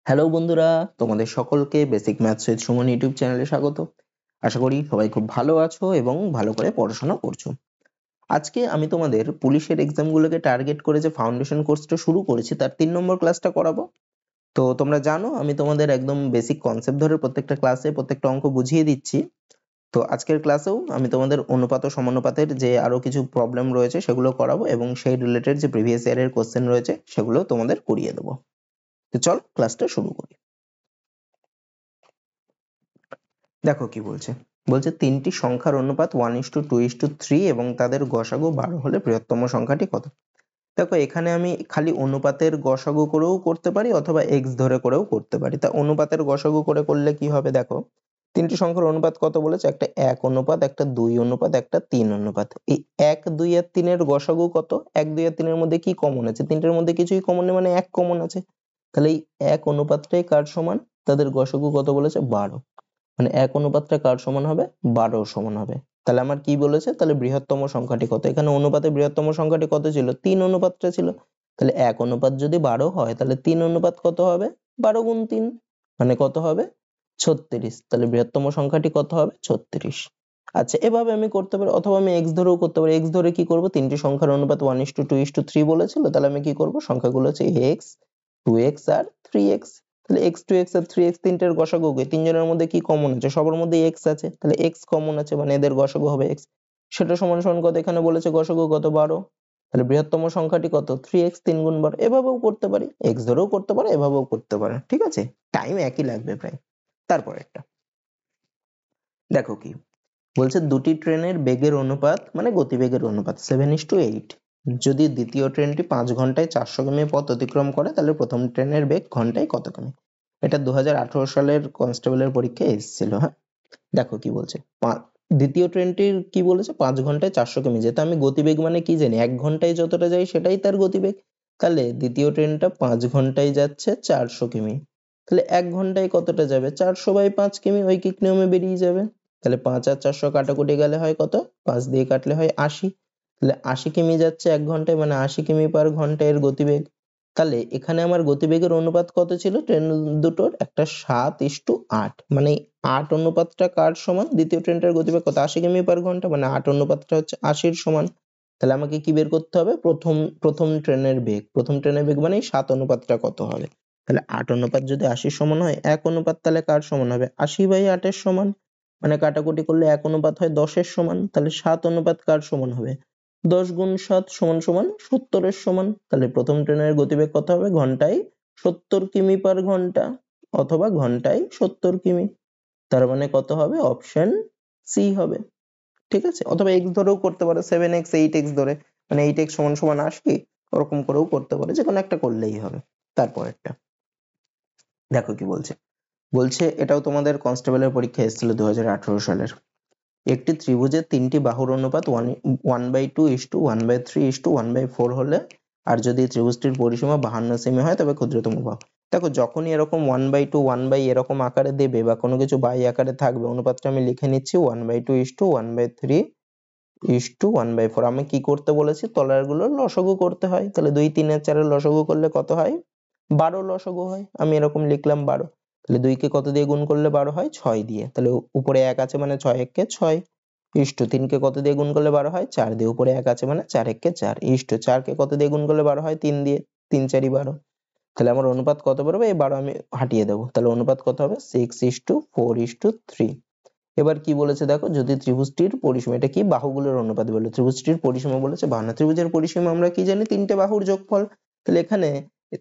Hello বন্ধুরা, তোমাদের সকলকে basic maths with Suman YouTube চ্যানেলে স্বাগত। আশা করি সবাই খুব ভালো আছো এবং ভালো করে পড়াশোনা করছো। আজকে আমি তোমাদের পুলিশের এক্সামগুলোকে টার্গেট করে যে ফাউন্ডেশন কোর্সটা শুরু করেছি তার 3 নম্বর ক্লাসটা করাবো। তো তোমরা জানো আমি তোমাদের একদম বেসিক কনসেপ্ট ধরে প্রত্যেকটা ক্লাসে প্রত্যেকটা অঙ্ক বুঝিয়ে দিচ্ছি। তো আজকের ক্লাসেও আমি তোমাদের অনুপাত ও সমানুপাতের যে আরো কিছু প্রবলেম রয়েছে সেগুলো করাবো এবং সেই রিলেটেড যে প্রিভিয়াস ইয়ারের কোশ্চেন রয়েছে সেগুলো তোমাদের করিয়ে দেবো। তো চল ক্লাসটা শুরু করি। দেখো কি বলছে, তিনটি সংখ্যার অনুপাত 1:2:3 এবং তাদের গসাগু 12 হলে বৃহত্তম সংখ্যাটি কত? দেখো এখানে আমি খালি অনুপাতের গসাগু করেও করতে পারি অথবা এক্স ধরে করেও করতে পারি। তা অনুপাতের গসাগু করে করলে কি হবে, দেখো তিনটি সংখ্যার অনুপাত কত বলেছে, একটা 1 অনুপাত, একটা 2 অনুপাত, একটা 3 অনুপাত। এই 1 2 আর 3 এর গসাগু কত? 1 2 আর 3 এর মধ্যে কি কমন আছে? তিনটের মধ্যে কিছুই কমন নেই, মানে 1 কমন আছে। তাহলে এই 1 অনুপাতটাই কার সমান? তাদের গসাগু কত বলেছে? 12। মানে 1 অনুপাতটা কার সমান হবে? 12 সমান হবে। তাহলে আমার কি বলেছে, তাহলে বৃহত্তম সংখ্যাটি কত? এখানে অনুপাতে বৃহত্তম সংখ্যাটি কত ছিল? 3 অনুপাতটা ছিল। তাহলে 1 অনুপাত যদি 12 হয় তাহলে 3 অনুপাত কত হবে? 12 গুণ 3 মানে কত হবে? 36। তাহলে বৃহত্তম সংখ্যাটি কত হবে? 36। আচ্ছা, এভাবে আমি করতে পারি অথবা আমি x ধরেও করতে পারি। x ধরে কি করব, তিনটি সংখ্যার অনুপাত 1:2:3 বলেছিল, তাহলে আমি কি করব, সংখ্যাগুলো হচ্ছে x 2x আর 3x। তাহলে x 2x আর 3x তিনটের গসাগু কি? তিনজনের মধ্যে কি কমন আছে? সবার মধ্যে x আছে, তাহলে x কমন আছে মানে এদের গসাগু হবে x। সেটা সমান সমান কত? এখানে বলেছে গসাগু কত? 12। তাহলে বৃহত্তম সংখ্যাটি কত? 3x 3 গুণ 12। এভাবেও করতে পারি, x ধরেও করতে পারো, এভাবেও করতে পারো, ঠিক আছে? টাইম একই লাগবে প্রায়। তারপর একটা দেখো কি বলছে, দুটি ট্রেনের বেগের অনুপাত মানে গতিবেগের অনুপাত 7:8। যদি দ্বিতীয় ট্রেনটি 5 ঘন্টায় 400 কিমি পথ অতিক্রম করে তাহলে প্রথম ট্রেনের বেগ ঘন্টায় কত কিমি? এটা 2018 সালের কনস্টেবলের পরীক্ষায় এসেছিল। হ্যাঁ, দেখো কি বলছে, দ্বিতীয় ট্রেনটির কি বলেছে? 5 ঘন্টায় 400 কিমি। যেটা আমি গতিবেগ মানে কি জানি, 1 ঘন্টায় যতটা যাই সেটাই তার গতিবেগ। তাহলে দ্বিতীয় ট্রেনটা 5 ঘন্টায় যাচ্ছে 400 কিমি, তাহলে 1 ঘন্টায় কতটা যাবে? 400/5 কিমি ঐকিক নিয়মে বেরিয়ে যাবে। তাহলে 5 আর 400 কাটাকুটি গেলে হয় কত? 5 দিয়ে কাটলে হয় 80। তাহলে 80 কিমি যাচ্ছে 1 ঘন্টায়, মানে 80 কিমি পার ঘন্টা এর গতিবেগ। তাহলে এখানে আমার গতিবেগের অনুপাত কত ছিল ট্রেন দুটোর? একটা 7:8, মানে 8 অনুপাতটা কার সমান? দ্বিতীয় ট্রেনটার গতিবেগ কত? 80 কিমি পার ঘন্টা, মানে 8 অনুপাতটা হচ্ছে 80 এর সমান। তাহলে আমাকে কি বের করতে হবে? প্রথম ট্রেনের বেগ। প্রথম ট্রেনের বেগ মানে 7 অনুপাতটা কত হবে? তাহলে 8 অনুপাত যদি 80 সমান হয়, 1 অনুপাত তাহলে কার সমান হবে? 80/8 এর সমান। মানে কাটাকুটি করলে 1 অনুপাত হয় 10 এর সমান। তাহলে 7 অনুপাত কার সমান হবে? 10 গুণ 7 সমান সমান 70 এর সমান। তাহলে প্রথম ট্রেনের গতিবেগ কত হবে? ঘন্টায় 70 কিমি পার ঘন্টা অথবা ঘন্টায় 70 কিমি। তার মানে কত হবে? অপশন সি হবে, ঠিক আছে? অথবা x ধরেও করতে পারো, 7x 8x ধরে, মানে 8x সমান সমান 80, ওরকম করেও করতে পারো, যে কোনো একটা করলেই হবে। তারপর একটা দেখো কি বলছে, এটাও তোমাদের কনস্টেবলের পরীক্ষায় এসেছিল 2018 সালের। একটি ত্রিভুজের তিনটি বাহুর অনুপাত 1/2:1/3:1/4 হলে আর যদি ত্রিভুজটির পরিসীমা 52 সেমি হয় তবে ক্ষুদ্রতম বাহু। দেখো যখনই এরকম 1/2 1/, এরকম আকারে দেবে বা কোনো কিছু বাই আকারে থাকবে, অনুপাতটা আমি লিখে নিচ্ছি 1/2:1/3:1/4। আমি কি করতে বলেছি? তলারগুলোর লসাগু করতে হয়। তাহলে 2 3 আর 4 এর লসাগু করলে কত হয়? 12 লসাগু হয়। আমি এরকম লিখলাম 12। তাহলে 2 কে কত দিয়ে গুণ করলে 12 হয়? 6 দিয়ে। তাহলে উপরে 1 আছে মানে 6 একে 6 ইস্টু 3 কে কত দিয়ে গুণ করলে 12 হয়? 4 দিয়ে। উপরে 1 আছে মানে 4 একে 4 ইস্টু 4 কে কত দিয়ে গুণ করলে 12 হয়? 3 দিয়ে। 3 4 12। তাহলে আমার অনুপাত কত বেরোবে? এই 12 আমি হাটিয়ে দেবো। তাহলে অনুপাত কত হবে? 6:4:3। এবার কি বলেছে দেখো, যদি ত্রিভুজটির পরিসীমা, এটা কি বাহুগুলোর অনুপাত বলে, ত্রিভুজটির পরিসীমা বলেছে 52। ত্রিভুজের পরিসীমা আমরা কি জানি? তিনটে বাহুর যোগফল। তাহলে এখানে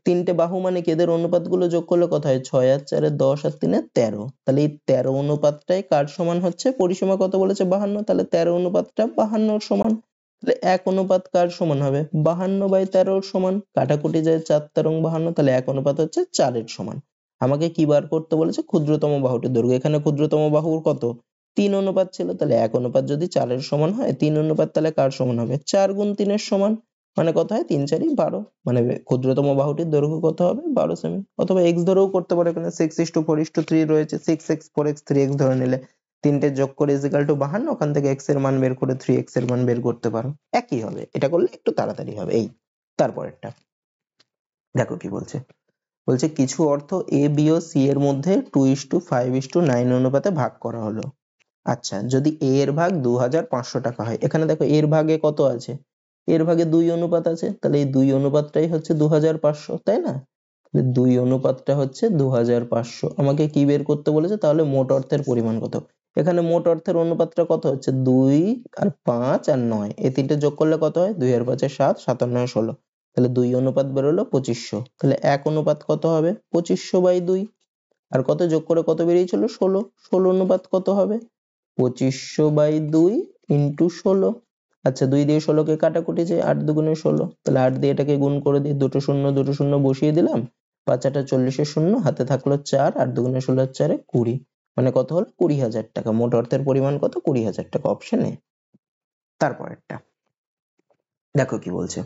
তিনটে বাহু মানে কি? এদের অনুপাতগুলো যোগ করলে কত হয়? 6 আর 4 10 আর 3 13। তাহলে এই 13 অনুপাতটাই কার সমান হচ্ছে? পরিসীমা কত বলেছে? 52। তাহলে 13 অনুপাতটা 52 সমান। তাহলে 1 অনুপাত কার সমান হবে? 52/13 সমান। কাটাকুটি যায় 4 13 52, তাহলে 1 অনুপাত হচ্ছে 4 এর সমান। আমাকে কি বার করতে বলেছে? ক্ষুদ্রতম বাহুটির দৈর্ঘ্য। এখানে ক্ষুদ্রতম বাহুর কত? 3 অনুপাত ছিল। তাহলে 1 অনুপাত যদি 4 এর সমান হয়, 3 অনুপাত তাহলে কার সমান হবে? 4 গুণ 3 এর সমান। মানে কত হয়? 3 4 12। মানে ক্ষুদ্রতম বাহুটির দৈর্ঘ্য কত হবে? 12 সেমি। অথবা x ধরেও করতে পারো, এখানে 6:4:3 রয়েছে, 6x 4x 3x ধরে নিলে তিনটে যোগ করে = 52, ওখান থেকে x এর মান বের করে 3x এর মান বের করতে পারো, একই হবে। এটা করলে একটু তাড়াতাড়ি হবে। এই তারপরেরটা দেখো কি বলছে, বলছে কিছু অর্থ এ বি ও সি এর মধ্যে 2:5:9 অনুপাতে ভাগ করা হলো। আচ্ছা, যদি এ এর ভাগ 2500 টাকা হয়, এখানে দেখো এর ভাগে কত আছে, এর ভাগে 2 অনুপাত আছে, তাহলে এই 2 অনুপাতটাই হচ্ছে 2500, তাই না? 2 অনুপাতটা হচ্ছে 2500। আমাকে কি বের করতে বলেছে, তাহলে মোট অর্থের পরিমাণ কত। এখানে মোট অর্থের অনুপাতটা কত হচ্ছে, 2 আর 5 আর 9, এই তিনটে যোগ করলে কত হয়, 2 আর 5 7, 7 আর 9 16, তাহলে 2 অনুপাত বেরোলো 2500। তাহলে 1 অনুপাত কত হবে, 2500/2। আর কত যোগ করে কত বেরিয়েছিল, 16। 16 অনুপাত কত হবে, 2500/2 ইন্টু 16। আচ্ছা, 2 দিয়ে 16কে কাটাকুটি যায়, 8 দুগুণে 16, তাহলে 8 দিয়ে এটাকে গুণ করে দিই, দুটো শূন্য বসিয়ে দিলাম, 5 8 40 শূন্য, হাতে থাকলো 4, 8 দুগুণে 16 4 20, মানে কত হলো, 20,000 টাকা। মোট অর্থের পরিমাণ কত, 20,000 টাকা, অপশন এ। তারপরেরটা দেখো কি বলছে,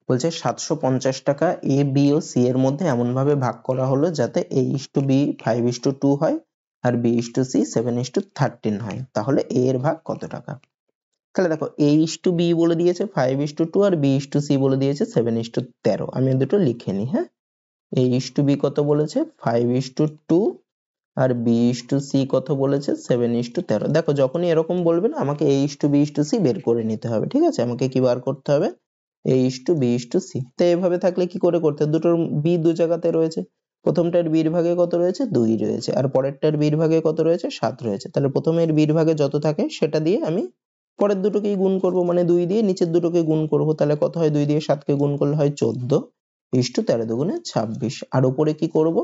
বলছে 750 টাকা এ বি ও সি এর মধ্যে এমন ভাবে ভাগ করা হলো যাতে a:b 5:2 হয় আর b:c 7:13 হয়, তাহলে a এর ভাগ কত টাকা। তাহলে দেখো a:b বলে দিয়েছে 5:2 আর b:c বলে দিয়েছে 7:13। আমি দুটো লিখে নিই, হ্যাঁ। a:b কত বলেছে, 5:2 আর b:c কত বলেছে, 7:13। দেখো যখনই এরকম বলবে না, আমাকে a:b:c বের করে নিতে হবে, ঠিক আছে। আমাকে কি বার করতে হবে, a:b:c। তো এভাবে থাকলে কি করে করতে, দুটোর b দু জায়গাতে রয়েছে, প্রথমটার b এর ভাগে কত রয়েছে, 2 রয়েছে, আর পরেরটার b এর ভাগে কত রয়েছে, 7 রয়েছে। তাহলে প্রথমের b এর ভাগে যত থাকে সেটা দিয়ে আমি পরের দুটোকেই গুণ করব, মানে 2 দিয়ে নিচের দুটোকে গুণ করব, তাহলে কত হয়, 2 দিয়ে 7 কে গুণ করলে হয় 14, 13 × 26। আর উপরে কি করব,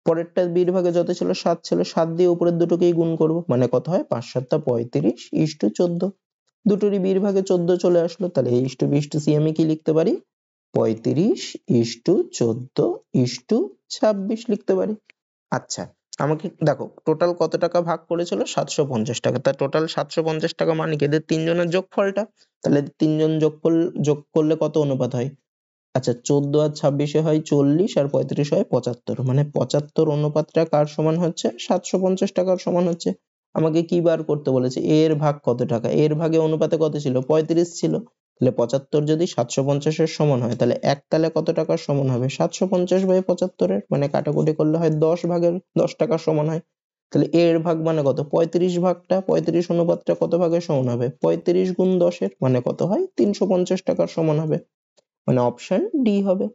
পরেরটা b এর ভাগে যত ছিল 7 ছিল, 7 দিয়ে উপরের দুটোকেই গুণ করব, মানে কত হয়, 5 7 35:14। দুটোরই b এর ভাগে 14 চলে আসলো, তাহলে a:b:c আমি কি লিখতে পারি, 35:14:26 লিখতে পারি। আচ্ছা, আমাকে দেখো টোটাল কত টাকা ভাগ করেছিল, 750 টাকা। তা টোটাল 750 টাকা মানে কি, এদের তিনজনের যোগফলটা, তাহলে তিনজন যোগ করলে কত অনুপাত হয়। আচ্ছা, 14 আর 26 হয় 40 আর 35 হয় 75, মানে 75 অনুপাতটা কার সমান হচ্ছে, 750 টাকার সমান হচ্ছে। আমাকে কি বার করতে বলেছে, এর ভাগ কত টাকা, এর ভাগে অনুপাতে কত ছিল, 35 ছিল, তাহলে 75 যদি 750 এর সমান হয়, তাহলে এক তালে কত টাকার সমান হবে, 750/75 এর, মানে কাটাকুটি করলে হয় 10 টাকার সমান হয়। তাহলে এর ভাগ মানে কত, 35 ভাগটা, 35 অনুপাতটা কত ভাগের সমান হবে, 35 গুণ 10 এর, মানে কত হয়, 350 টাকার সমান হবে, মানে অপশন ডি হবে।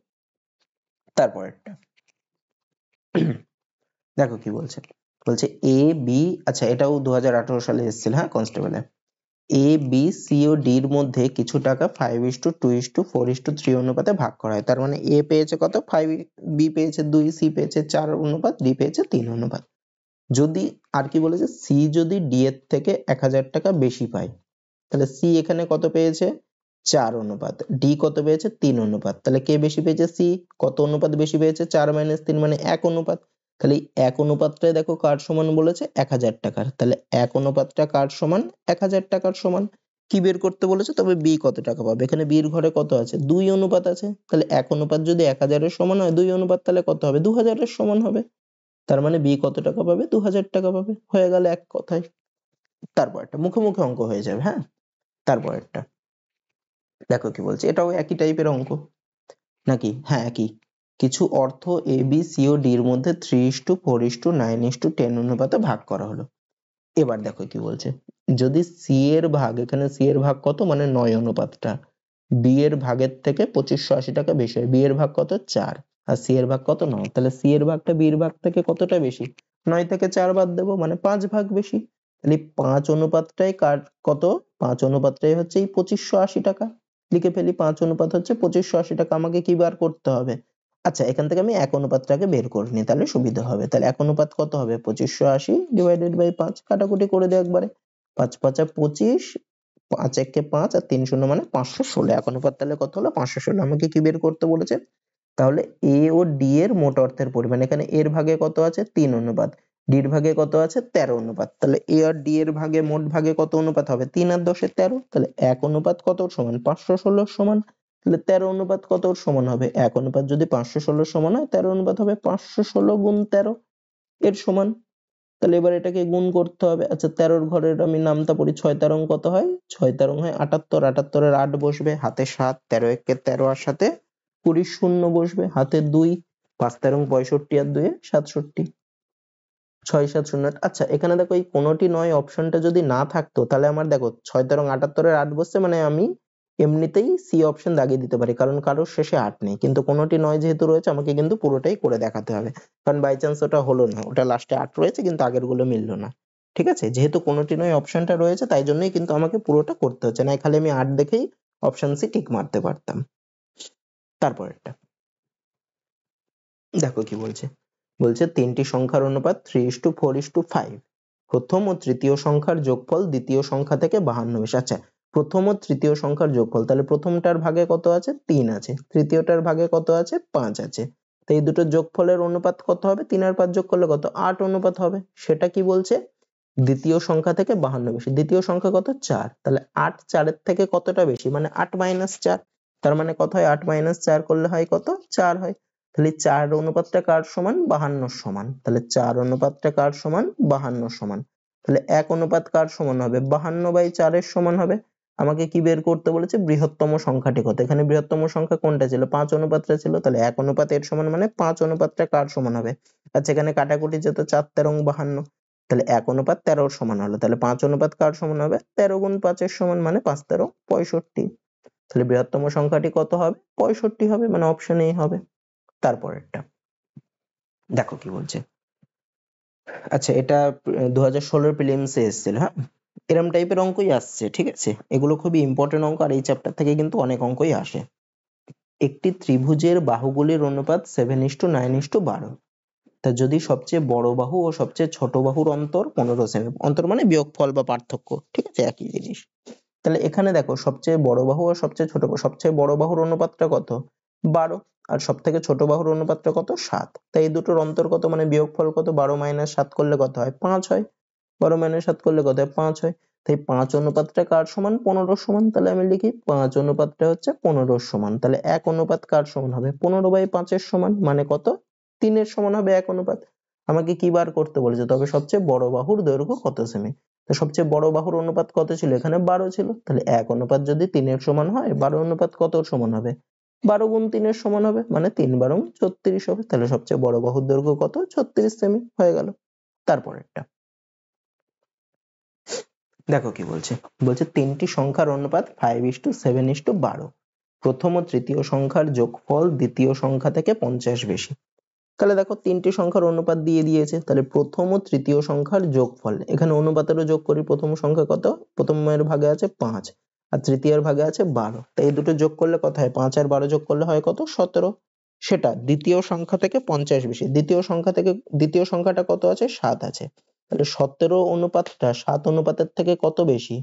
তারপরেরটা দেখো কি বলছে, বলছে এ বি, আচ্ছা এটাও 2018 সালে এসেছিল, হ্যাঁ, কনস্টেবলে। A B C O D এর মধ্যে কিছু টাকা 5:2:4:3 অনুপাতে ভাগ করা হয়। তার মানে এ পেয়েছে কত, 5, বি পেয়েছে 2, সি পেয়েছে 4 অনুপাত, ডি পেয়েছে 3 অনুপাত। যদি আর কি বলেছে, সি যদি ডি এর থেকে 1000 টাকা বেশি পায়, তাহলে সি এখানে কত পেয়েছে, 4 অনুপাত, ডি কত পেয়েছে, 3 অনুপাত। তাহলে কে বেশি পেয়েছে, সি। কত অনুপাত বেশি পেয়েছে, 4 - 3 মানে 1 অনুপাত। তাহলে এই 1 অনুপাতটাই দেখো কার সমান বলেছে, 1000 টাকার। তাহলে 1 অনুপাতটা কার সমান, 1000 টাকার সমান। কি বের করতে বলেছে, তবে বি কত টাকা পাবে, এখানে বির ঘরে কত আছে, 2 অনুপাত আছে, তাহলে 1 অনুপাত যদি 1000 এর সমান হয়, 2 অনুপাত তাহলে কত হবে, 2000 এর সমান হবে। তার মানে বি কত টাকা পাবে, 2000 টাকা পাবে, হয়ে গেল এক কথায়। তারপরটা মুখে মুখে অঙ্ক হয়ে যাবে, হ্যাঁ। তারপরেরটা দেখো কি বলছে, এটাও একই টাইপের অঙ্ক নাকি, হ্যাঁ একই। কিছু অর্থ A B C O D এর মধ্যে 3:4:9:10 অনুপাতে ভাগ করা হলো। এবার দেখো কি বলছে, যদি সি এর ভাগ, এখানে সি এর ভাগ কত, মানে 9 অনুপাতটা, বি এর ভাগের থেকে 2580 টাকা বেশি হয়, বি এর ভাগ কত, 4, আর সি এর ভাগ কত, 9, তাহলে সি এর ভাগটা বি এর ভাগ থেকে কতটা বেশি, 9 থেকে 4 বাদ দেবো, মানে 5 ভাগ বেশি। তাহলে 5 অনুপাতটাই কার কত, 5 অনুপাতটাই হচ্ছে এই 2580 টাকা। লিখে ফেলি, 5 অনুপাত হচ্ছে 2580 টাকা। আমাকে কি বার করতে হবে, আচ্ছা এখান থেকে আমি 1 অনুপাতটাকে বের করে নিই, তাহলে সুবিধা হবে। তাহলে 1 অনুপাত কত হবে, 2580 ডিভাইডেড বাই 5, কাটাকুটি করে দিই একবারে, 5 5 25, 5 1 5 আর 3 0 মানে 516। 1 অনুপাত তাহলে কত হলো, 516। আমাকে কি বের করতে বলেছে, তাহলে এ ও ডি এর মোট অর্থের পরিমাণ, এখানে এর ভাগে কত আছে, 3 অনুপাত, ডি এর ভাগে কত আছে, 13 অনুপাত। তাহলে এ আর ডি এর ভাগে মোট ভাগে কত অনুপাত হবে, 3 আর 10 13, তাহলে 1 অনুপাত কত সমান, 516 সমান। তাহলে 13 অনুপাত কত সমান হবে, 1 অনুপাত যদি 516 সমান হয়, 13 অনুপাত হবে 516 গুণ 13 এর সমান। তাহলে এবার এটাকে গুণ করতে হবে। আচ্ছা, 13 ঘরের আমি নামতা পড়ি, 6 13 কত হয়, 6 13 হয় 78, 78 এর 8 বসবে, হাতে 7, 13 1 13 আর সাথে 20 শূন্য বসবে, হাতে 2, 5 তেরং 65 আর 2 67, 6 7 0। আচ্ছা এখানে দেখো এই কোনোটি নয় অপশনটা যদি না থাকতো তাহলে আমার দেখো 6 তেরং 78 এর 8 বসছে, মানে আমি এমনিতেই সি অপশন দাগিয়ে দিতে পারি, কারণ কারোর শেষে 8 নেই, কিন্তু কোনোটি নয় যেহেতু রয়েছে আমাকে কিন্তু পুরোটাই করে দেখাতে হবে, কারণ বাই চান্স ওটা হলো না, ওটা লাস্টে 8 রয়েছে কিন্তু আগের গুলো মিললো না। ঠিক আছে, যেহেতু কোনোটি নয় অপশনটা রয়েছে তাই জন্যই কিন্তু আমাকে পুরোটা করতে হচ্ছে, না খালি আমি 8 দেখেই অপশন সি টিক মারতে পারতাম। তারপরেরটা দেখো কি বলছে, বলছে তিনটি সংখ্যার অনুপাত 3:4:5, প্রথম ও তৃতীয় সংখ্যার যোগফল দ্বিতীয় সংখ্যা থেকে 52 বেশি। আচ্ছা প্রথম ও তৃতীয় সংখ্যার যোগফল, তাহলে প্রথমটার ভাগে কত আছে 3 আছে, তৃতীয়টার ভাগে কত আছে 5 আছে, তো এই দুটো যোগফলের অনুপাত কত হবে, 3 আর 5 যোগ করলে কত 8 অনুপাত হবে। সেটা কি বলছে, দ্বিতীয় সংখ্যা থেকে 52 বেশি, দ্বিতীয় সংখ্যা কত 4, তাহলে 8 4 এর থেকে কতটা বেশি, মানে 8 - 4, তার মানে কত হয় 8 - 4 করলে হয় কত 4 হয়। তাহলে 4 অনুপাতটা কার সমান 52 সমান, তাহলে 4 অনুপাতটা কার সমান 52 সমান, তাহলে 1 অনুপাত কার সমান হবে 52/4 এর সমান হবে। আমাকে কি বের করতে বলেছে, বৃহত্তম সংখ্যাটি কত, এখানে বৃহত্তম সংখ্যা কোনটা ছিল 5 অনুপাতটা ছিল, তাহলে 1 অনুপাত এর সমান মানে 5 অনুপাতটা কার সমান হবে। আচ্ছা এখানে কাটাকুটি যেত 4 13 52, তাহলে 1 অনুপাত 13 এর সমান হলো, তাহলে 5 অনুপাত কার সমান হবে 13 গুণ 5 এর সমান, মানে 5 13 65, তাহলে বৃহত্তম সংখ্যাটি কত হবে 65 হবে, মানে অপশন এ হবে। তারপরেরটা দেখো কি বলছে, আচ্ছা এটা 2016 প্রিলিমসে এসেছিল, হ্যাঁ এরম টাইপের অঙ্কই আসছে, ঠিক আছে এগুলো খুবই ইম্পর্টেন্ট অঙ্ক, আর এই চ্যাপ্টার থেকে কিন্তু অনেক অঙ্কই আসে। একটি ত্রিভুজের বাহুগুলির অনুপাত 7:9:12, তা যদি সবচেয়ে বড় বাহু ও সবচেয়ে ছোট বাহুর অন্তর 15 সেমি, অন্তর মানে বিয়োগফল বা পার্থক্য, ঠিক আছে একই জিনিস। তাহলে এখানে দেখো সবচেয়ে বড় বাহু আর সবচেয়ে ছোট বাহু, সবচেয়ে বড় বাহুর অনুপাতটা কত 12, আর সব থেকে ছোট বাহুর অনুপাতটা কত 7, তাই এই দুটোর অন্তর কত, মানে বিয়োগফল কত 12 - 7 করলে কত হয় 5 হয়, 12 - 7 করলে কত হয় 5 হয়, তাই 5 অনুপাতটা কার সমান 15 সমান, তাহলে আমি লিখি 5 অনুপাতটা হচ্ছে 15 সমান, তাহলে 1 অনুপাত কার সমান হবে 15/5 এর সমান, মানে কত 3 এর সমান হবে 1 অনুপাত। আমাকে কি বার করতে বলেছে, তবে সবচেয়ে বড় বাহুর দৈর্ঘ্য কত সেমি, তো সবচেয়ে বড় বাহুর অনুপাত কত ছিল, এখানে 12 ছিল, তাহলে 1 অনুপাত যদি 3 এর সমান হয় 12 অনুপাত কত সমান হবে 12 গুণ 3 এর সমান হবে, মানে 3 12 36 হবে, তাহলে সবচেয়ে বড় বাহুর দৈর্ঘ্য কত 36 সেমি হয়ে গেল। তারপরেরটা দেখো কি বলছে, বলছে তিনটি সংখ্যার অনুপাত 5:7:12, প্রথম ও তৃতীয় সংখ্যার যোগফল দ্বিতীয় সংখ্যা থেকে 50 বেশি। তাহলে দেখো তিনটি সংখ্যার অনুপাত দিয়ে দিয়েছে, তাহলে প্রথম ও তৃতীয় সংখ্যার যোগফল, এখানে অনুপাতেরও যোগ করি, প্রথম সংখ্যা কত, প্রথমের ভাগে আছে 5 আর তৃতীয়ের ভাগে আছে 12, তাই এই দুটো যোগ করলে কত হয় 5 আর 12 যোগ করলে হয় কত 17, সেটা দ্বিতীয় সংখ্যা থেকে 50 বেশি, দ্বিতীয় সংখ্যা থেকে দ্বিতীয় সংখ্যাটা কত আছে 7 আছে, তাহলে 17 অনুপাতটা 7 অনুপাতের থেকে কত বেশি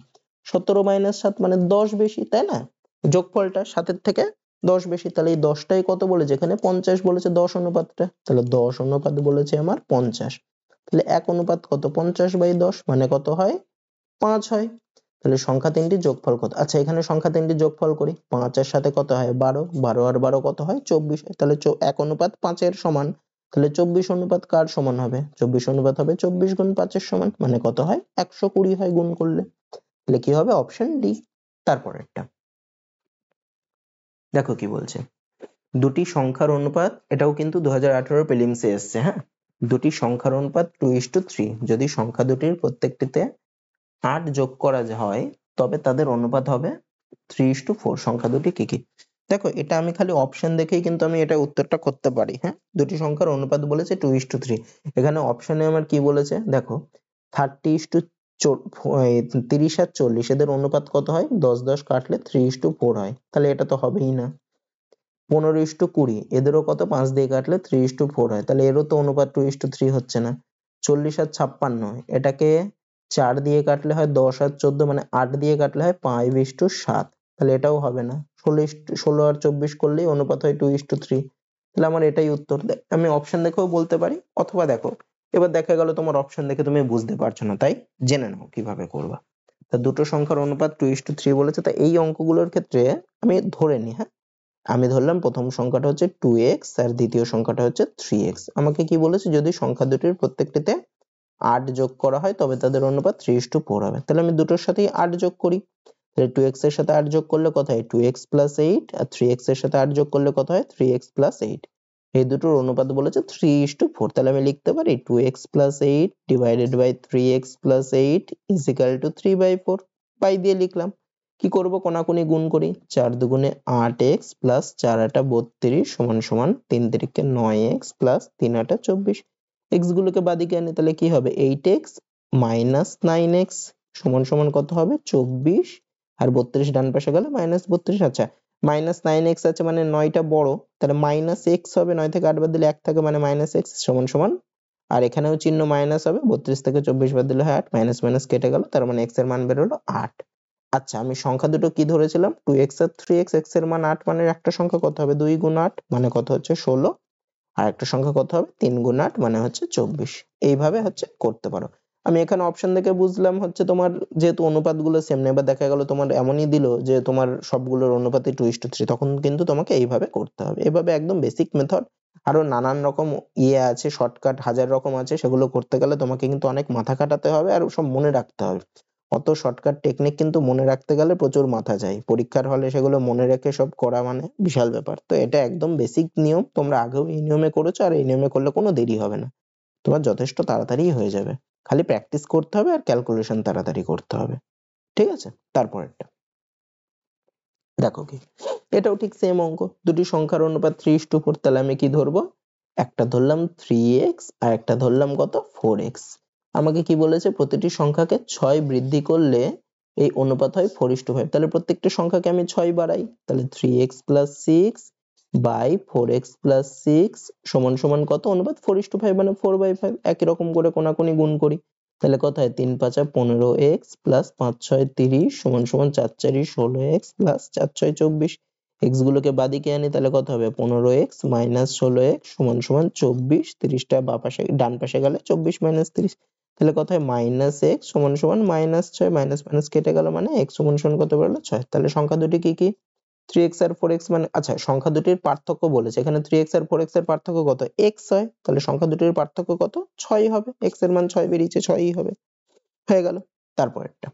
17 - 7 মানে 10 বেশি, তাই না, যোগফলটা 7 এর থেকে 10 বেশি, তাহলে এই 10টাই কত বলেছে এখানে 50 বলেছে 10 অনুপাতটা, তাহলে 10 অনুপাত বলেছে আমার 50, তাহলে 1 অনুপাত কত 50/10 মানে কত হয় 5 হয়, তাহলে সংখ্যা তিনটির যোগফল কত, আচ্ছা এখানে সংখ্যা তিনটির যোগফল করি, 5 এর সাথে কত হয় 12, 12 আর 12 কত হয় 24 হয়, তাহলে 1 অনুপাত 5 এর সমান, তাহলে 24 অনুপাত কার সমান হবে 24 অনুপাত হবে 24 গুণ 5 এর সমান, মানে কত হয় 120 হয় গুণ করলে, তাহলে কি হবে অপশন ডি। তারপরেরটা দেখো কি বলছে, দুটি সংখ্যার অনুপাত, এটাও কিন্তু 2018 প্রিলিমসে এসছে, হ্যাঁ দুটি সংখ্যার অনুপাত 2:3, যদি সংখ্যা দুটির প্রত্যেকটিতে 8 যোগ করা হয় তবে তাদের অনুপাত হবে 3:4, সংখ্যা দুটি কি কি। দেখো এটা আমি খালি অপশন দেখেই কিন্তু আমি এটা উত্তরটা করতে পারি, হ্যাঁ দুটি সংখ্যার অনুপাত বলেছে 2:3, এখানে অপশনে আমার কি বলেছে দেখো 30 আর 40 এদের অনুপাত কত হয় 10 10 কাটলে 3:4 হয়, তাহলে এটা তো হবেই না। 15:20 এদেরও কত 5 দিয়ে কাটলে 3:4 হয়, তাহলে এরও তো অনুপাত 2:3 হচ্ছে না। 40 আর 56 এটাকে 4 দিয়ে কাটলে হয় 10 আর 14, মানে 8 দিয়ে কাটলে হয় 5:7, তাহলে এটাও হবে না। 16 আর 24 করলেই অনুপাত হয় 2:3, তাহলে আমার এটাই উত্তর। আমি অপশন দেখেও বলতে পারি, অথবা দেখো এবার দেখা গেল তোমার অপশন দেখে তুমি বুঝতে পারছো না, তাই জেনে নাও কিভাবে করবা। তা দুটো সংখ্যার অনুপাত 2:3 বলেছে, তা এই অঙ্কগুলোর ক্ষেত্রে আমি ধরে নিই, হ্যাঁ আমি ধরলাম প্রথম সংখ্যাটা হচ্ছে 2x আর দ্বিতীয় সংখ্যাটা হচ্ছে 3x, আমাকে কি বলেছে যদি সংখ্যা দুটির প্রত্যেকটিতে 8 যোগ করা হয় তবে তাদের অনুপাত 3:4 হবে, তাহলে আমি দুটোর সাথেই 8 যোগ করি, তাহলে 2x এর সাথে 8 যোগ করলে কত হয় 2x + 8, আর 3x এর সাথে 8 যোগ করলে কত হয় 3x + 8, এই দুটোর অনুপাত বলেছে 3:4, তাহলে আমি লিখতে পারি 2x plus 8 divided by 3x plus 8 is equal to 3/4, পাই দিয়ে লিখলাম। কি করব, কোনাকুনি গুণ করি, 4 দুগুণে 8x plus 4 আটা 32 সমান সমান 3 তিরিকে 9x plus 3 আটা 24, x গুলোকে বাদিকে আনি, তাহলে কি হবে 8x minus 9x সমান সমান কত হবে 24, আর 32 ডান পাশে গেলে -32। আচ্ছা, -9x আছে মানে 9টা বড়, তাহলে -x হবে, 9 থেকে 8 বাদ দিলে 1 থাকে মানে -x সমান সমান, আর এখানেও চিহ্ন মাইনাস হবে, 32 থেকে 24 বাদ দিলে হয় 8, মাইনাস মাইনাস কেটে গেল, তার মানে x এর মান বের হলো 8। আচ্ছা, আমি সংখ্যা দুটো কি ধরেছিলাম 2x আর 3x, x এর মান 8 মানে একটা সংখ্যা কত হবে 2 গুণ 8 মানে কত হচ্ছে 16, আর একটা সংখ্যা কত হবে 3 গুণ 8 মানে হচ্ছে 24। এইভাবে হচ্ছে করতে পারো। আমি এখানে অপশন দেখে বুঝলাম হচ্ছে তোমার যেহেতু অনুপাতগুলো সেম না, এবার দেখা গেল তোমার এমনই দিল যে তোমার সবগুলোর অনুপাতই 2:3, তখন কিন্তু তোমাকে এইভাবে করতে হবে। এভাবে একদম বেসিক মেথড, আরো নানান রকম আছে, শর্টকাট হাজার রকম আছে, সেগুলো করতে গেলে তোমাকে কিন্তু অনেক মাথা খাটাতে হবে আর সব মনে রাখতে হবে। অত শর্টকাট টেকনিক কিন্তু মনে রাখতে গেলে প্রচুর মাথা চাই, পরীক্ষার হলে সেগুলো মনে রেখে সব করা মানে বিশাল ব্যাপার। তো এটা একদম বেসিক নিয়ম, তোমরা আগেও এই নিয়মে করেছো আর এই নিয়মে করলে কোনো দেরি হবে না, তোমার যথেষ্ট তাড়াতাড়ি হয়ে যাবে। খালি প্র্যাকটিস করতে হবে আর ক্যালকুলেশন তাড়াতাড়ি করতে হবে। ঠিক আছে, তারপরেরটা দেখো কি, এটাও ঠিক সেম অঙ্ক, দুটি সংখ্যার অনুপাত 3:4, তাহলে আমি কি ধরবো, একটা ধরলাম 3x আর একটা ধরলাম কত 4x। আমাকে কি বলেছে, প্রতিটি সংখ্যাকে 6 বৃদ্ধি করলে এই অনুপাত হয় 4:5, তাহলে প্রত্যেকটা সংখ্যাকে আমি 6 বাড়াই, তাহলে 3x plus 6 by 4x plus 6 সমান সমান কত অনুপাত 4:5 মানে 4/5। একই রকম করে কোনাকুনি গুণ করি, তাহলে কত হয় 3 5 15x plus 5 6 30 সমান সমান 4 4 16x plus 4 6 24, x গুলোকে বাদিকে আনি, তাহলে কত হবে 15x minus 16x সমান সমান 24, 30টা বাঁ পাশে ডান পাশে গেলে 24 minus 30, তাহলে কত হয় -x সমান সমান -6, মাইনাস মাইনাস কেটে গেল মানে x সমান সমান কত বেরোলো 6। তাহলে সংখ্যা দুটি কি কি 3x আর 4x, মানে আচ্ছা সংখ্যা দুটির পার্থক্য বলেছে, এখানে 3x আর 4x এর পার্থক্য কত x হয়, তাহলে সংখ্যা দুটির পার্থক্য কত 6 হবে, x এর মান 6 বেরিয়েছে, 6ই হবে, হয়ে গেল। তারপরেরটা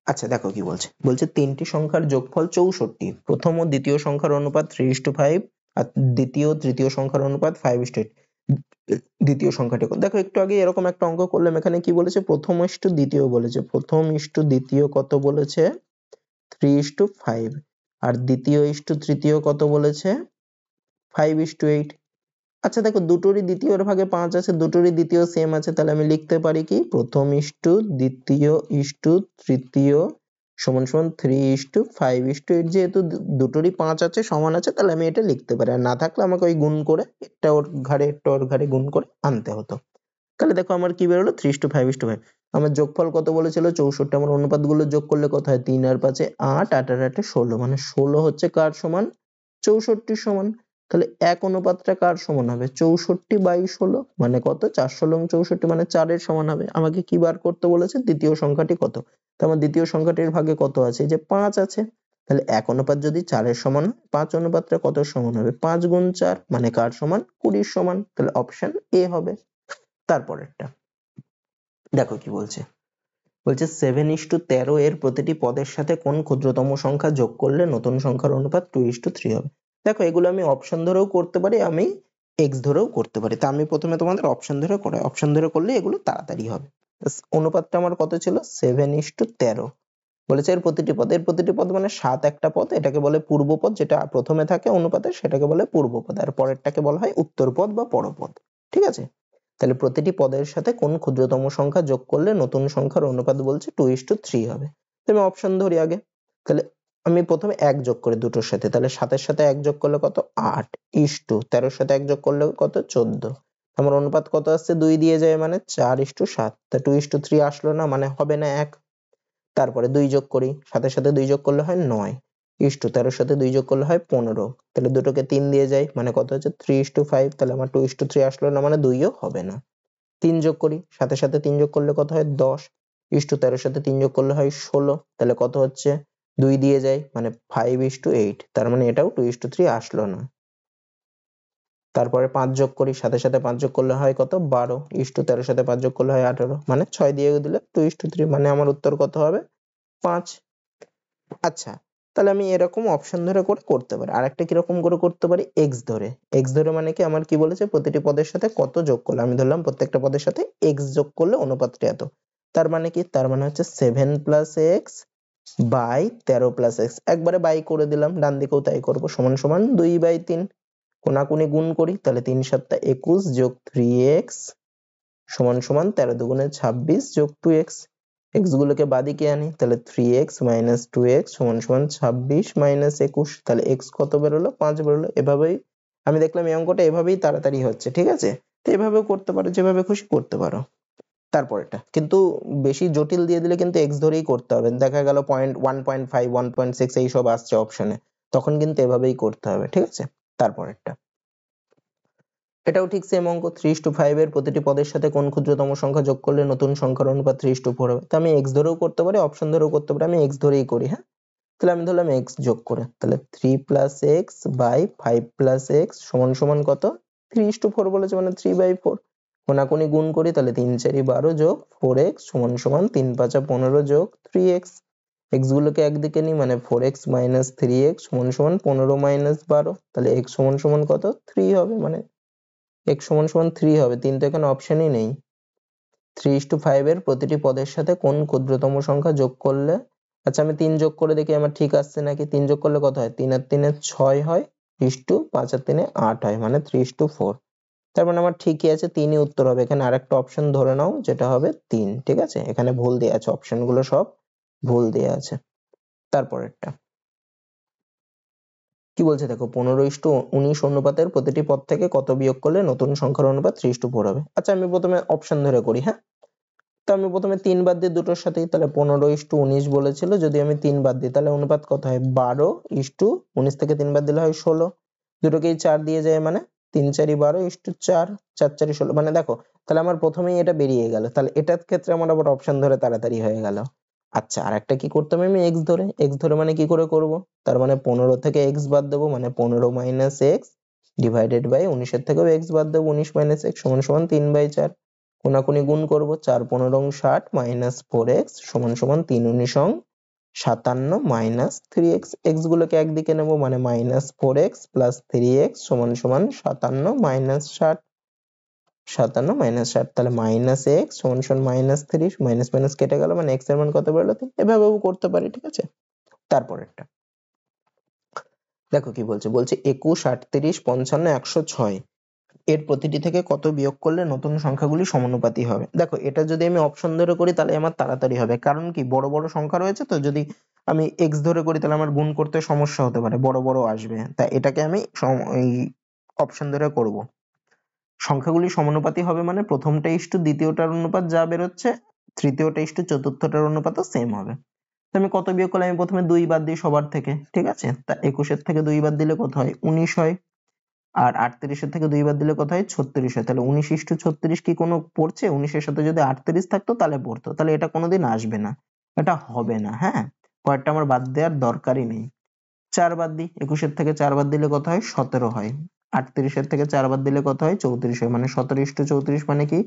আচ্ছা দেখো কি বলছে, বলছে তিনটি সংখ্যার যোগফল 64, প্রথম ও দ্বিতীয় সংখ্যার অনুপাত 3:5 আর দ্বিতীয় তৃতীয় সংখ্যার অনুপাত 5:8, দ্বিতীয় সংখ্যাটি কত? দেখো একটু আগে এরকম একটা অঙ্ক করলাম, এখানে কি বলেছে প্রথম ইস্টু দ্বিতীয় বলেছে, প্রথম ইস্টু দ্বিতীয় কত বলেছে 3:5, আর দ্বিতীয় ইস্টু তৃতীয় কত বলেছে 5:8। আচ্ছা দেখো দুটোরই দ্বিতীয়র ভাগে 5 আছে, দুটোরই দ্বিতীয় সেম আছে, তাহলে আমি লিখতে পারি কি প্রথম ইস্টু দ্বিতীয় ইস্টু তৃতীয় সমান সমান 3:5:8, যেহেতু দুটোরই 5 আছে সমান আছে, তাহলে আমি এটা লিখতে পারি, আর না থাকলে আমাকে ওই গুণ করে একটা ওর ঘাড়ে একটা ওর ঘাড়ে গুণ করে আনতে হতো। তাহলে দেখো আমার কি বেরোলো 3:5:5, আমার যোগফল কত বলেছিল 64, আমার অনুপাতগুলো যোগ করলে কত হয় 3 আর 5 8, 8 আর 8 16, মানে 16 হচ্ছে কার সমান 64 সমান। তাহলে এক অনুপাতটা কার সমান হবে 64/16, মানে কত 4 16 64 মানে 4 এর সমান হবে। আমাকে কি বার করতে বলেছে দ্বিতীয় সংখ্যাটি কত, তো আমার দ্বিতীয় সংখ্যাটির ভাগে কত আছে, যে 5 আছে, তাহলে এক অনুপাত যদি 4 এর সমান হয় 5 অনুপাতটা কত সমান হবে 5 গুণ 4 মানে কার সমান 20 এর সমান, তাহলে অপশন এ হবে। তারপরেরটা দেখো কি বলছে, বলছে 7:13 এর প্রতিটি পদের সাথে কোন ক্ষুদ্রতম সংখ্যা যোগ করলে নতুন সংখ্যার অনুপাত 2:3 হবে। দেখো এগুলো আমি অপশন ধরেও করতে পারি, আমি এক্স ধরেও করতে পারি, তা আমি প্রথমে তোমাদের অপশন ধরে করাই, অপশন ধরে করলে এগুলো তাড়াতাড়ি হবে। অনুপাতটা আমার কত ছিল 7:13, বলেছে এর প্রতিটি পদ মানে 7 একটা পদ, এটাকে বলে পূর্বপদ, যেটা প্রথমে থাকে অনুপাতে সেটাকে বলে পূর্বপদ, আর পরেরটাকে বলা হয় উত্তরপদ বা পরপদ। ঠিক আছে, তাহলে প্রতিটি পদের সাথে কোন ক্ষুদ্রতম সংখ্যা যোগ করলে নতুন সংখ্যার অনুপাত বলছে 2:3 হবে। তো আমি অপশন ধরি আগে, তাহলে আমি প্রথমে 1 যোগ করি দুটোর সাথে, তাহলে 7 এর সাথে 1 যোগ করলে কত 8, 13 এর সাথে 1 যোগ করলে কত 14, আমার অনুপাত কত আসছে 2 দিয়ে যায় মানে 4:7, তা 2:3 আসলো না মানে হবে না 1। তারপরে 2 যোগ করি, সাথে সাথে 2 যোগ করলে হয় 9, 13 এর সাথে 2 যোগ করলে হয় 15, তাহলে দুটোকে 3 দিয়ে যায় মানে কত হচ্ছে 3:5, তাহলে আমার 2:3 আসলো না মানে 2ও হবে না। 3 যোগ করি, সাথে সাথে 3 যোগ করলে কত হয় 10, 13 এর সাথে 3 যোগ করলে হয় 16, তাহলে কত হচ্ছে 2 দিয়ে যায় মানে 5:8, তার মানে এটাও 2:3 আসলো না। তারপরে 5 যোগ করি, সাথে সাথে 5 যোগ করলে হয় কত 12, 13 এর সাথে 5 যোগ করলে হয় 18, মানে 6 দিয়ে দিলে 2:3, মানে আমার উত্তর কত হবে 5। আচ্ছা তাহলে আমি এরকম অপশন ধরে করে করতে পারি। আরেকটা কিরকম করে করতে পারি, এক্স ধরে। এক্স ধরে মানে কি, আমার কি বলেছে, প্রতিটি পদের সাথে কত যোগ করলে, আমি ধরলাম প্রত্যেকটা পদের সাথে এক্স যোগ করলে অনুপাতটা এত। তার মানে কি, তার মানে হচ্ছে 7 plus x by 13 plus x, একবারে বাই করে দিলাম, ডান দিকেও তাই করবো, সমান সমান 2/3। কোনাকুনি গুণ করি, তাহলে 3 7 21 যোগ 3x সমান সমান 13 দুগুণে 26 যোগ 2x। x গুলোকে বাদিকে আনি, তাহলে 3x মাইনাস 2x সমান সমান 26 মাইনাস 21, তাহলে x কত বেরোলো, 5 বেরোলো। এভাবেই আমি দেখলাম এই অঙ্কটা এভাবেই তাড়াতাড়ি হচ্ছে, ঠিক আছে। তো এভাবেও করতে পারো, যেভাবে খুশি করতে পারো। তারপরেরটা কিন্তু বেশি জটিল দিয়ে দিলে কিন্তু x ধরেই করতে হবে, দেখা গেল 1.5 1.6 এইসব আসছে অপশনে, তখন কিন্তু এভাবেই করতে হবে, ঠিক আছে। তারপরেরটা এটাও ঠিক সেম অঙ্ক, 3:5 এর প্রতিটি পদের সাথে কোন ক্ষুদ্রতম সংখ্যা যোগ করলে নতুন সংখ্যার অনুপাত 3:4 হবে। তো আমি x ধরেও করতে পারি, অপশন ধরেও করতে পারি, আমি x ধরেই করি। হ্যাঁ, তাহলে আমি ধরলাম x যোগ করে, তাহলে 3 plus x by 5 plus x সমান সমান কত, 3:4 বলেছে মানে 3/4। কোনাকুনি গুণ করি, তাহলে 3 4 12 যোগ 4x সমান সমান 3 5 15 যোগ 3x। x গুলোকে একদিকে নিই, মানে 4x মাইনাস 3x সমান সমান 15 মাইনাস 12, তাহলে x সমান সমান কত, 3 হবে, মানে x সমান সমান 3 হবে। 3 তো এখানে অপশনই নেই। 3:5 এর প্রতিটি পদের সাথে কোন ক্ষুদ্রতম সংখ্যা যোগ করলে, আচ্ছা আমি 3 যোগ করে দেখি আমার ঠিক আসছে নাকি। 3 যোগ করলে কত হয়, 3 আর 3 6 হয়, 5 আর 3 8 হয়, মানে 3:4। তার মানে আমার ঠিকই আছে, 3ই উত্তর হবে। এখানে আরেকটা অপশন ধরে নাও, যেটা হবে 3, ঠিক আছে। এখানে ভুল দেয়া আছে, অপশনগুলো সব ভুল দেয়া আছে। তারপরেরটা কি বলছে দেখো, 15:19 অনুপাতের প্রতিটি পদ থেকে কত বিয়োগ করলে নতুন সংখ্যার অনুপাত 3:4 হবে। আচ্ছা আমি প্রথমে অপশন ধরে করি। হ্যাঁ, তো আমি প্রথমে 3 বাদ দিই দুটোর সাথেই, তাহলে 15:19 বলেছিল, যদি আমি 3 বাদ দিই তাহলে অনুপাত কত হয়, 12:19 থেকে 3 বাদ দিলে হয় 16, দুটোকেই 4 দিয়ে যায়, মানে 3 4 12:4, 4 4 16, মানে দেখো তাহলে আমার প্রথমেই এটা বেরিয়ে গেল, তাহলে এটার ক্ষেত্রে আমার আবার অপশন ধরে তাড়াতাড়ি হয়ে গেল। আচ্ছা আরেকটা কি করতে হবে, আমি x ধরে মানে কি করে করব, তার মানে 15 থেকে x বাদ দেবো, মানে 15 মাইনাস এক্স ডিভাইডেড বাই 19 এর থেকেও x বাদ দেবো, 19 মাইনাস x সমান সমান 3/4। কোনাকুনি গুণ করব, 4 15 60 মাইনাস 4x সমান সমান 3 19 57 মাইনাস 3x। x গুলোকে একদিকে নেব, মানে মাইনাস 4x প্লাস 3x সমান সমান 57 মাইনাস 60, 57 মাইনাস 60, তাহলে মাইনাস x সমান সমান মাইনাস 3, মাইনাস মাইনাস কেটে গেল, মানে x এর মান কত বেরোলো, 3। এভাবেও করতে পারি, ঠিক আছে। তারপরেরটা দেখো কি বলছে, 21 38 55 106 এর প্রতিটি থেকে কত বিয়োগ করলে নতুন সংখ্যাগুলি সমানুপাতি হবে। দেখো এটা যদি আমি অপশন ধরে করি তাহলে আমার তাড়াতাড়ি হবে, কারণ কি বড় বড় সংখ্যা রয়েছে, তো যদি আমি এক্স ধরে করি তাহলে আমার গুণ করতে সমস্যা হতে পারে, বড় বড় আসবে, তাই এটাকে আমি এই অপশন ধরে করব। সংখ্যাগুলি সমানুপাতি হবে মানে প্রথমটা ইস্টু দ্বিতীয়টার অনুপাত যা বেরোচ্ছে, তৃতীয়টা ইস্টু চতুর্থটার অনুপাতও সেম হবে। তো আমি কত বিয়োগ করলে, আমি প্রথমে 2 বাদ দিই সবার থেকে, ঠিক আছে। তা 21 থেকে 2 বাদ দিলে কত হয়, 19 হয়। আর 38 থেকে 2 বাদ দিলে কত হয়, 36 হয়। তাহলে 19:36 কি কোনো পড়ছে, 19 এর সাথে যদি 38 থাকতো তাহলে পড়তো, তাহলে এটা কোনোদিন আসবে না, এটা হবে না। হ্যাঁ, পরেরটা আমার বাদ দেওয়ার দরকারই নেই। 4 বাদ দিই, 21 থেকে 4 বাদ দিলে কত হয়, 17 হয়। 38 থেকে 4 বাদ দিলে কত হয়, 34 হয়, মানে 17:34 মানে কি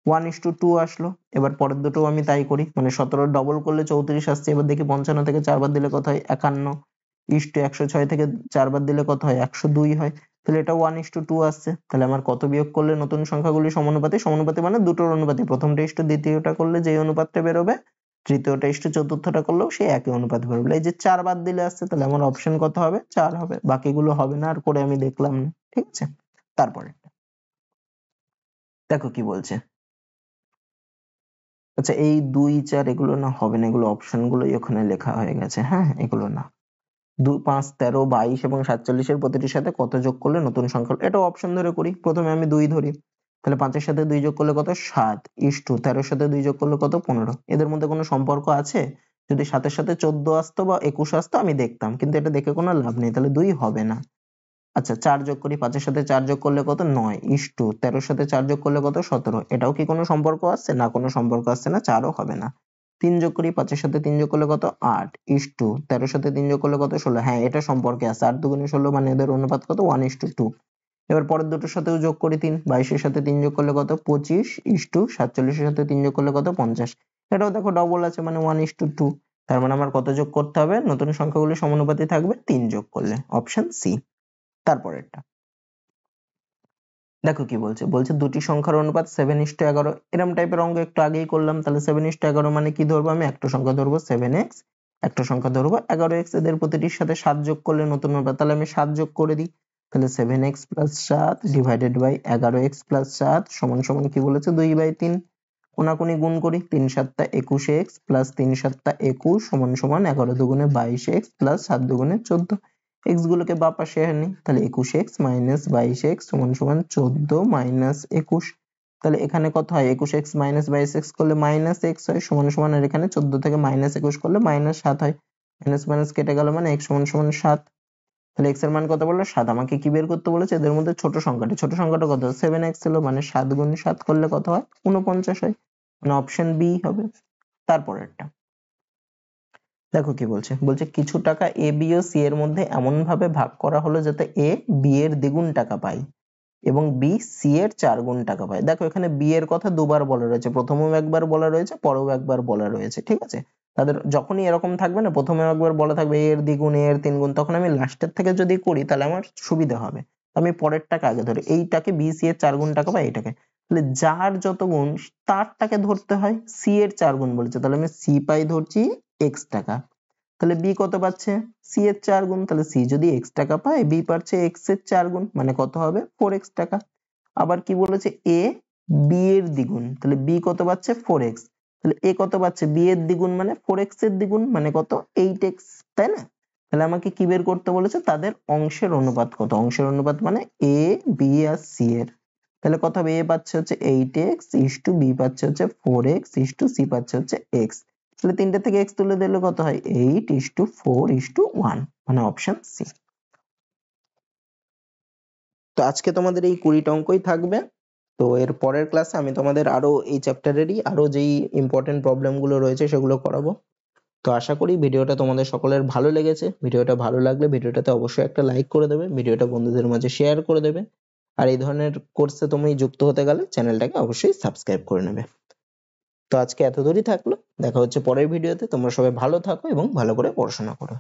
1:2 আসলো। এবার পরের দুটো আমি তাই করি, মানে 17 ডবল করলে 34 আসছে। এবার দেখি 55 থেকে 4 বাদ দিলে কত হয়, 51:106 থেকে 4 বাদ দিলে কত হয়, 102 হয়। তাহলে এটা 1:2 আসছে। তাহলে আমার কত বিয়োগ করলে নতুন সংখ্যাগুলি সমানুপাতি, সমানুপাতি মানে দুটোর অনুপাতি, প্রথমটা ইস্টু দ্বিতীয়টা করলে যে অনুপাতটা বেরোবে, তৃতীয়টা ইস্টু চতুর্থটা করলেও সেই একই অনুপাত বেরোবে। এই যে 4 বাদ দিলে আসছে, তাহলে আমার অপশন কত হবে, 4 হবে, বাকিগুলো হবে না, আর করে আমি দেখলাম না, ঠিক আছে। তারপরে দেখো কি বলছে, আচ্ছা এই 2 4 এগুলো না হবে না, এগুলো অপশন গুলোই ওখানে লেখা হয়ে গেছে। হ্যাঁ, এগুলো না। 2 5 13 22 এবং 47 এর প্রতিটির সাথে কত যোগ করলে নতুন সংখ্যা, এটা অপশন ধরে করি। প্রথমে আমি 2 ধরি, তাহলে 5 এর সাথে 2 যোগ করলে কত, 7 ইস্টু 13 এর সাথে 2 যোগ করলে কত, 15। এদের মধ্যে কোনো সম্পর্ক আছে? যদি 7 এর সাথে 14 আসতো বা 21 আসতো আমি দেখতাম, কিন্তু এটা দেখে কোনো লাভ নেই, তাহলে 2 হবে না। আচ্ছা 4 যোগ করি, 5 এর সাথে 4 যোগ করলে কত, 9 ইস্টু 13 এর সাথে 4 যোগ করলে কত, 17। এটাও কি কোনো সম্পর্ক আসছে না, কোনো সম্পর্ক আসছে না, 4 ও হবে না। 3 যোগ করি, 5 এর সাথে 3 যোগ করলে কত, 8 ইস্টু 13 এর সাথে 3 যোগ করলে কত, 16। হ্যাঁ, এটা সম্পর্কে আছে, 8 দুগুণে 16, মানে এদের অনুপাত কত, 1:2। এবার পরের দুটোর সাথেও যোগ করি 3, 22 এর সাথে 3 যোগ করলে কত, 25 ইস্টু 47 এর সাথে 3 যোগ করলে কত, 50। এটাও দেখো ডবল আছে, মানে 1:2। তার মানে আমার কত যোগ করতে হবে? নতুন সংখ্যাগুলি সমানুপাতি থাকবে 3 যোগ করলে, অপশন সি। তারপরেরটা দেখো কি বলছে, বলছে দুটি সংখ্যার অনুপাত 7:11। এরকম টাইপের অঙ্ক একটু আগেই করলাম, তাহলে 7:11 মানে কি ধরবো আমি? একটা সংখ্যা ধরবো 7x, একটা সংখ্যা ধরবো 11x, এদের প্রতিটির সাথে 7 যোগ করলে নতুন অনুপাত, তাহলে আমি 7 যোগ করে দিই। তাহলে 7x + 7 ডিভাইডেড বাই 11x + 7 সমান সমান কি বলেছে? 2/3। কোনাকুনি গুণ করি, 3 × 7 = 21x প্লাস 3 × 7 = 21 সমান সমান 11 × 2 = 22x প্লাস 7 × 2 = 14। x গুলোকে বাঁ পাশে আনি, তাহলে 21x মাইনাস 22x সমান সমান 14 মাইনাস 21। তাহলে এখানে কত হয়? 21x মাইনাস 22x করলে মাইনাস x হয় সমান সমান, আর এখানে 14 থেকে মাইনাস 21 করলে মাইনাস 7 হয়। মাইনাস মাইনাস কেটে গেল মানে x সমান সমান 7। তাহলে x এর মান কত বললো? 7। আমাকে কি বের করতে বলেছে? এদের মধ্যে ছোট সংখ্যাটা কত? 7x ছিল, মানে 7 × 7 করলে কত হয়? 49 হয়, মানে অপশন বি হবে। তারপরেরটা দেখো কি বলছে, বলছে কিছু টাকা এ বি ও সি এর মধ্যে এমন ভাবে ভাগ করা হলো যাতে এ বি এর দ্বিগুণ টাকা পায় এবং বি সি এর 4 গুণ টাকা পায়। দেখো এখানে বি এর কথা দুবার বলা রয়েছে, প্রথমেও একবার বলা রয়েছে, পরেও একবার বলা রয়েছে, ঠিক আছে? তাদের যখনই এরকম থাকবে না, প্রথমে একবার বলা থাকবে এ এর দ্বিগুণ, এ এর 3 গুণ, তখন আমি লাস্টের থেকে যদি করি তাহলে আমার সুবিধা হবে। আমি পরেরটাকে আগে ধরি, এইটাকে বি সি এর 4 গুণ টাকা পায়, এইটাকে, তাহলে যার যত গুণ তারটাকে ধরতে হয়। সি এর 4 গুণ বলেছে, তাহলে আমি সি পাই ধরছি এক্স টাকা। তাহলে বি কত পাচ্ছে? সি এর 4 গুণ, তাহলে সি যদি x টাকা পায়, বি পাচ্ছে x এর 4 গুণ, মানে কত হবে? 4x টাকা। আবার কি বলেছে? a b এর দ্বিগুণ, তাহলে b কত পাচ্ছে? 4x। তাহলে a কত পাচ্ছে? b এর দ্বিগুণ মানে 4x এর দ্বিগুণ, মানে কত? 8x, তাই না? তাহলে আমাকে কি বের করতে বলেছে? তাদের অংশের অনুপাত কত? অংশের অনুপাত মানে a b আর c এর। তাহলে কত হবে? a পাচ্ছে হচ্ছে 8x ইসটু b পাচ্ছে হচ্ছে 4x ইসটু c পাচ্ছে হচ্ছে x। তাহলে 3টে থেকে x তুলে দিলে কত হয়? 8:4:1, মানে অপশন সি। তো আজকে তোমাদের এই 20টা অঙ্কই থাকবে। তো এর পরের ক্লাসে আমি তোমাদের আরো এই চ্যাপ্টারেরই আরো যেই ইম্পর্টেন্ট প্রবলেম গুলো রয়েছে সেগুলো করাবো। তো আশা করি ভিডিওটা তোমাদের সকলের ভালো লেগেছে। ভিডিওটা ভালো লাগলে ভিডিওটাতে অবশ্যই একটা লাইক করে দেবে, ভিডিওটা বন্ধুদের মাঝে শেয়ার করে দেবে। আর এই ধরনের কোর্সে তুমি যুক্ত হতে গেলে চ্যানেলটাকে অবশ্যই সাবস্ক্রাইব করে নেবে। তো আজকে এত দূরই থাকলো, দেখা হচ্ছে পরের ভিডিওতে। তোমরা সবাই ভালো থাকো এবং ভালো করে পড়াশোনা করো।